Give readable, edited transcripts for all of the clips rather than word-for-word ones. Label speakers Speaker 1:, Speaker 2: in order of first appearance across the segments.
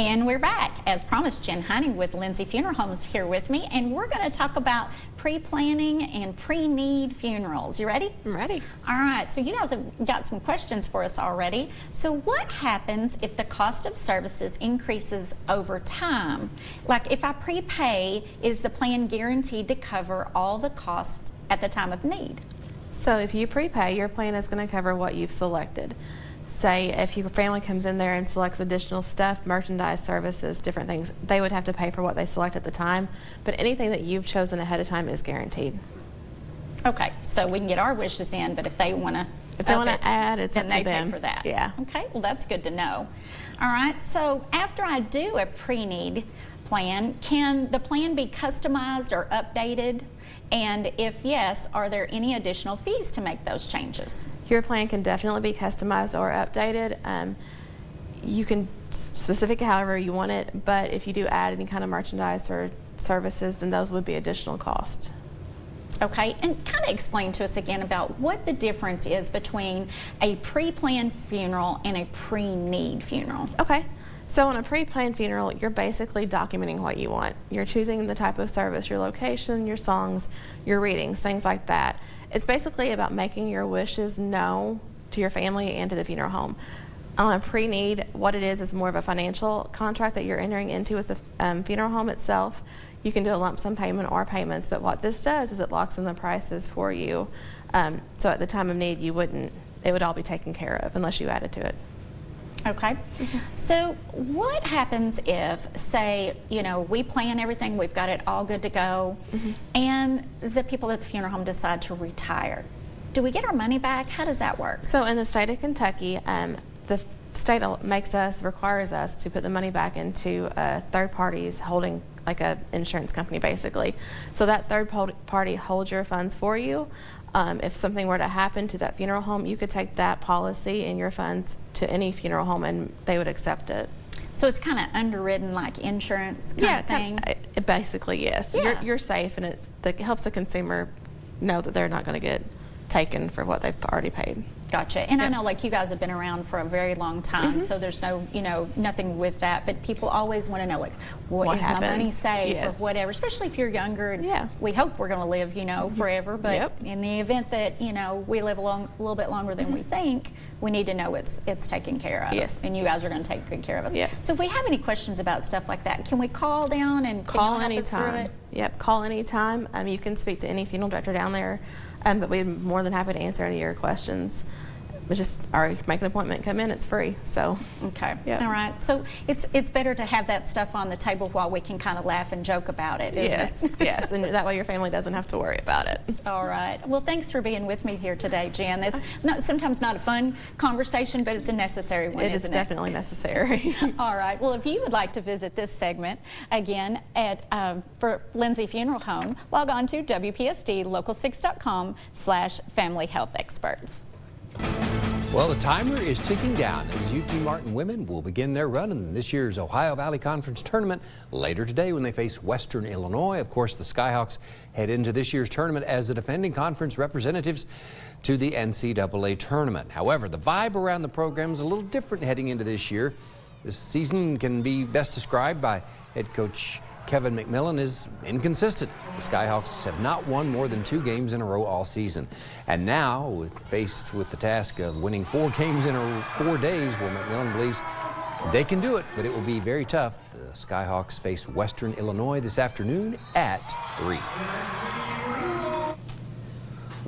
Speaker 1: And we're back. As promised, Jen Prepanning with Lindsey Funeral Homes here with me, and we're going to talk about pre-planning and pre-need funerals. You ready?
Speaker 2: I'm ready.
Speaker 1: All right, so you guys have got some questions for us already. So what happens if the cost of services increases over time? Like if I prepay, is the plan guaranteed to cover all the costs at the time of need?
Speaker 2: So if you prepay, your plan is going to cover what you've selected. Say if your family comes in there and selects additional stuff, merchandise, services, different things, they would have to pay for what they select at the time, but anything that you've chosen ahead of time is guaranteed.
Speaker 1: Okay, so we can get our wishes in, but if they want to
Speaker 2: add, it's up to them.
Speaker 1: Then they pay for that.
Speaker 2: Yeah.
Speaker 1: Okay, well that's good to know. All right, so after I do a pre-need plan, can the plan be customized or updated? And if yes, are there any additional fees to make those changes?
Speaker 2: Your plan can definitely be customized or updated. You can specific however you want it, but if you do add any kind of merchandise or services, then those would be additional cost.
Speaker 1: Okay, and kind of explain to us again about what the difference is between a pre-planned funeral and a pre-need funeral.
Speaker 2: Okay. So on a pre-planned funeral, you're basically documenting what you want. You're choosing the type of service, your location, your songs, your readings, things like that. It's basically about making your wishes known to your family and to the funeral home. On a pre-need, what it is more of a financial contract that you're entering into with the funeral home itself. You can do a lump sum payment or payments, but what this does is it locks in the prices for you. So at the time of need, it would all be taken care of unless you added to it.
Speaker 1: Okay. So what happens if, say, we plan everything, we've got it all good to go, and the people at the funeral home decide to retire? Do we get our money back? How does that work?
Speaker 2: So in the state of Kentucky, the state requires us to put the money back into third parties holding, like an insurance company basically. So that third party holds your funds for you. If something were to happen to that funeral home, you could take that policy and your funds to any funeral home and they would accept it.
Speaker 1: So it's kind of underwritten like insurance kind of thing?
Speaker 2: Basically, yes.
Speaker 1: Yeah.
Speaker 2: You're safe, and it helps the consumer know that they're not going to get taken for what they've already paid.
Speaker 1: Gotcha. And I know like you guys have been around for a very long time, so there's no, nothing with that, but people always want to know, like, what is
Speaker 2: happens?
Speaker 1: my money safe
Speaker 2: Yes.
Speaker 1: or whatever, especially if you're younger. And we hope we're going to live, forever, but in the event that, we live a little bit longer than we think, we need to know it's taken care of.
Speaker 2: Yes.
Speaker 1: And you guys are going to take good care of us.
Speaker 2: Yep.
Speaker 1: So if we have any questions about stuff like that, can we call down and
Speaker 2: call
Speaker 1: anytime?
Speaker 2: Yep, call anytime. You can speak to any funeral director down there, but we'd be more than happy to answer any of your questions. Make an appointment, come in, it's free. So
Speaker 1: okay,
Speaker 2: yep.
Speaker 1: All right. So it's better to have that stuff on the table while we can kind of laugh and joke about it, isn't it?
Speaker 2: Yes, and that way your family doesn't have to worry about it.
Speaker 1: All right. Well, thanks for being with me here today, Jen. It's sometimes not a fun conversation, but it's a necessary one.
Speaker 2: It is definitely necessary.
Speaker 1: All right. Well, if you would like to visit this segment again for Lindsey Funeral Home, log on to WPSDlocal6.com/familyhealthexperts.
Speaker 3: Well, the timer is ticking down as UT Martin women will begin their run in this year's Ohio Valley Conference tournament later today when they face Western Illinois. Of course, the Skyhawks head into this year's tournament as the defending conference representatives to the NCAA tournament. However, the vibe around the program is a little different heading into this year. This season can be best described by head coach Kevin McMillan is inconsistent. The Skyhawks have not won more than 2 games in a row all season. And now, faced with the task of winning 4 games in 4 days, well, McMillan believes they can do it, but it will be very tough. The Skyhawks face Western Illinois this afternoon at 3.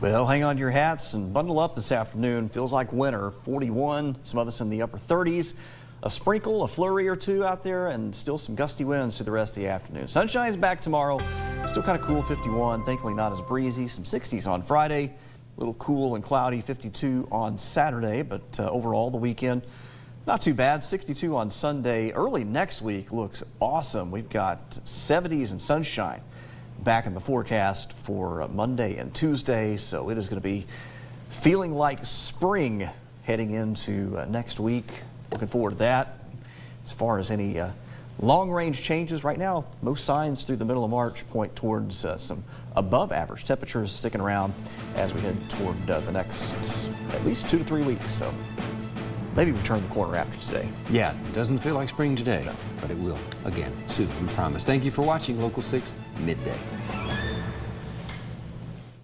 Speaker 4: Well, hang on to your hats and bundle up this afternoon. Feels like winter, 41, some of us in the upper 30s. A sprinkle, a flurry or two out there, and still some gusty winds through the rest of the afternoon. Sunshine is back tomorrow. Still kind of cool, 51. Thankfully not as breezy. Some 60s on Friday. A little cool and cloudy, 52 on Saturday. But overall, the weekend, not too bad. 62 on Sunday. Early next week looks awesome. We've got 70s and sunshine back in the forecast for Monday and Tuesday. So it is going to be feeling like spring heading into next week. Looking forward to that. As far as any long-range changes right now, most signs through the middle of March point towards some above-average temperatures sticking around as we head toward the next at least 2 to 3 weeks. So maybe we turn the corner after today.
Speaker 3: Yeah, it doesn't feel like spring today, but it will again soon, we promise. Thank you for watching Local 6 Midday.